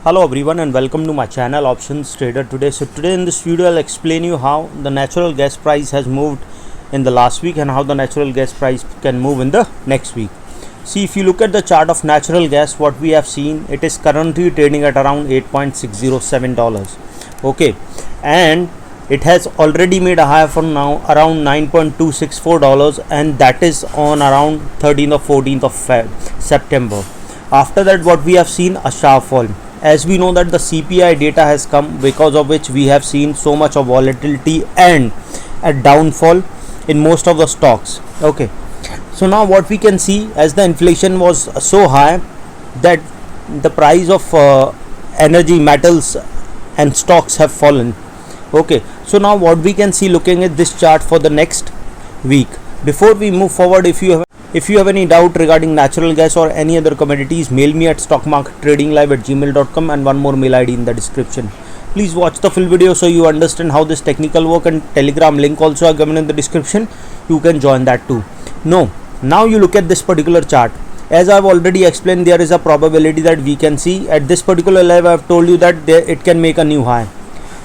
Hello everyone and welcome to my channel Options Trader today. So today in this video I'll explain you how the natural gas price has moved in the last week and how the natural gas price can move in the next week. See, if you look at the chart of natural gas, what we have seen, it is currently trading at around $8.607. Okay, and it has already made a high for now around $9.264, and that is on around 13th or 14th of September. After that, what we have seen, a sharp fall. As we know that the CPI data has come, because of which we have seen so much of volatility and a downfall in most of the stocks. Okay, so now what we can see, as the inflation was so high that the price of energy, metals and stocks have fallen. Okay, so now what we can see looking at this chart for the next week. Before we move forward, if you have any doubt regarding natural gas or any other commodities, mail me at stockmarkettradinglive@gmail.com and one more mail ID in the description. Please watch the full video so you understand how this technical work, and Telegram link also are given in the description. You can join that too. Now you look at this particular chart. As I've already explained, there is a probability that we can see at this particular level. I've told you that it can make a new high.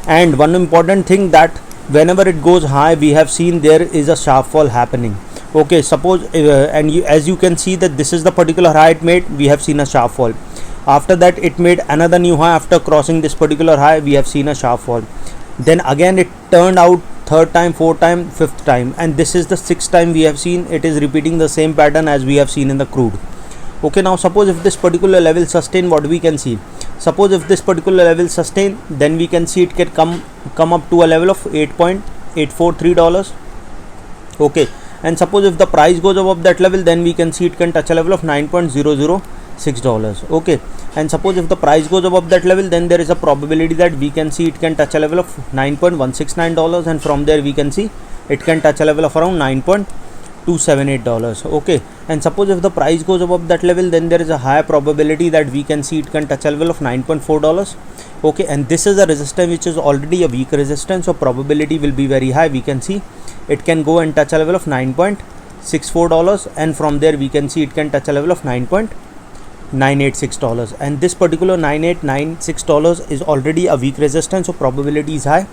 And one important thing, that whenever it goes high, we have seen there is a sharp fall happening. Okay, suppose as you can see that this is the particular high it made, we have seen a sharp fall. After that, it made another new high. After crossing this particular high, we have seen a sharp fall. Then again it turned out third time, fourth time, fifth time, and this is the sixth time we have seen it is repeating the same pattern as we have seen in the crude. Okay, now suppose if this particular level sustain, what we can see, suppose if this particular level sustain, then we can see it can come up to a level of $8.843. okay, and suppose if the price goes above that level, then we can see it can touch a level of $9.006. okay, and suppose if the price goes above that level, then there is a probability that we can see it can touch a level of $9.169, and from there we can see it can touch a level of around $9.278. okay, and suppose if the price goes above that level, then there is a higher probability that we can see it can touch a level of $9.4. okay, and this is a resistance which is already a weak resistance, so probability will be very high. We can see it can go and touch a level of $9.64, and from there we can see it can touch a level of $9.986, and this particular $9.896 is already a weak resistance, so probability is high.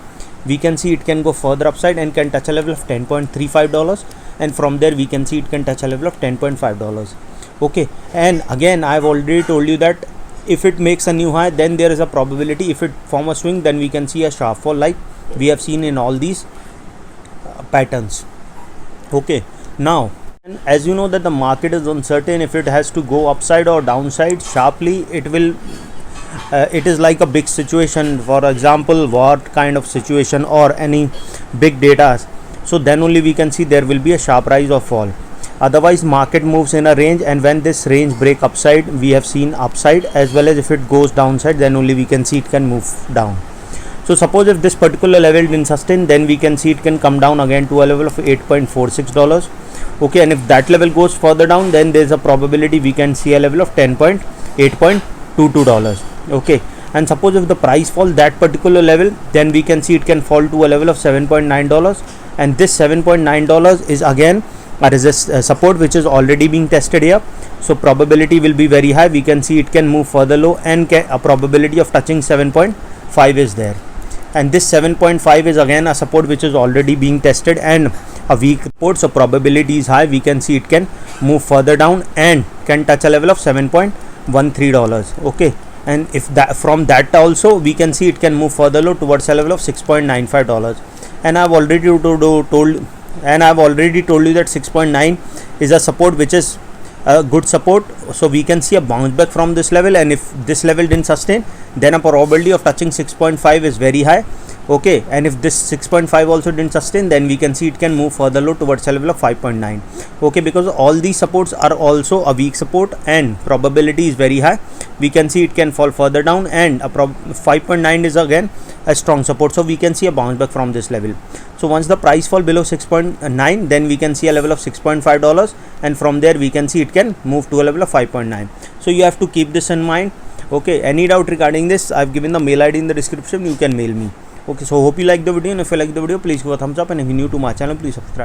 We can see it can go further upside and can touch a level of $10.35, and from there we can see it can touch a level of $10.5. okay, and again I have already told you that if it makes a new high, then there is a probability, if it form a swing, then we can see a sharp fall like we have seen in all these patterns. okay, now as you know that the market is uncertain, if it has to go upside or downside sharply, it is like a big situation, for example war kind of situation or any big data, so then only we can see there will be a sharp rise or fall. Otherwise market moves in a range, and when this range break upside, we have seen upside, as well as if it goes downside, then only we can see it can move down. So suppose if this particular level didn't sustain, then we can see it can come down again to a level of $8.46. okay, and if that level goes further down, then there is a probability we can see a level of $8.22. okay, and suppose if the price fall that particular level, then we can see it can fall to a level of $7.9, and this $7.9 is again a support which is already being tested here, so probability will be very high. We can see it can move further low, and a probability of touching 7.5 is there, and this 7.5 is again a support which is already being tested and a weak support, so probability is high. We can see it can move further down and can touch a level of $7.13. okay, and if that, from that also we can see it can move further low towards a level of $6.95, and I've already told you that 6.9 is a support which is a good support, so we can see a bounce back from this level, and if this level didn't sustain, then a probability of touching 6.5 is very high. okay, and if this 6.5 also didn't sustain, then we can see it can move further low towards a level of 5.9. okay, because all these supports are also a weak support and probability is very high. We can see it can fall further down, and 5.9 is again a strong support, so we can see a bounce back from this level. So once the price fall below 6.9, then we can see a level of $6.5, and from there we can see it can move to a level of 5.9. so you have to keep this in mind. okay, any doubt regarding this, I've given the mail ID in the description, you can mail me. okay, so hope you like the video, and if you like the video, please give a thumbs up, and if you're new to my channel, please subscribe.